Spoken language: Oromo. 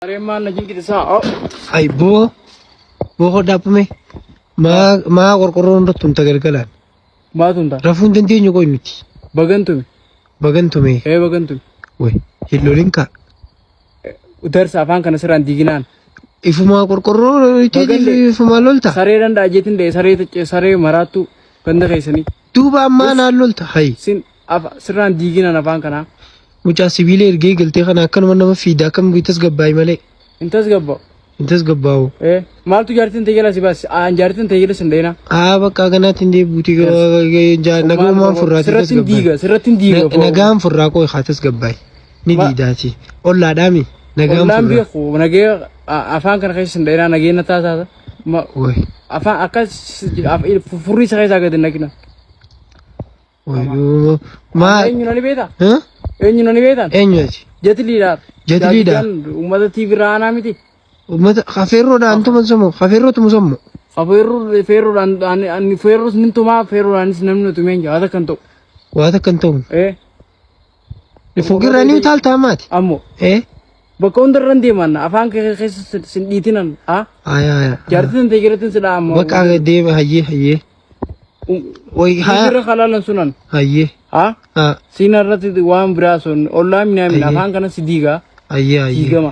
Aremaan na jingkit sa oh. Ay bo ko dapme ma qorqorroon irratti tagalgalan Maatunta. rafuun dandeenyu qoy miti bagantume Bagantume. way hillolinka Udarsa afaan kana siraan diiginaan. ifuma qorqorroo iteeti ifuma lolta Saree danda'a jeetin de saree maraattu ganda keessanii. duuba ammaa naan lolta hay Sin siraan diiginaan afaan kana. mucaa sibiila ergee galtee kana akkanuma nama fiida akkam bitas gabbaay malee Intas gabba. intas gabbaawu Maaltu jaartin tajaajila si baas jaartin tajaajila sindeena. bakka kanaatti indee buutii nagaumaan furraati tas gabbaay sirrattiin diiga. nagaan furraa qoy haatas gabbaay ni diidaati ollaadhaami nagaan Ollaan furraa beeku nagee afaan kana keessa sindeena nageenya taataata. way Afaan akkas furrii isa keessaa gadi naqina. way ma Eenyu nani beeta? ha Eenyu nani beetan? eenyuati Jetiliidhaaf. Jetiliidhaaf. Uummata TV raanaa miti. ummata kafeerroodhaan tumasamu kafeerrootu musammu Feerroos nin tumaa feerroodhaanis namni tumeen jaata kan ta'u. waa takkan ta'u Fuuldura fogirraanii utaaltaamaati ammoo bakka hundarra deeman afaan keessa sin dhiitinan aya jaartin ta'e jiratin sidha ammoo. bakka deema hayyee way Jira halaalan sunan hayyee siina irratti waan biraa sun ollaa minaamin afaan kana si diigaa hayyee diigama.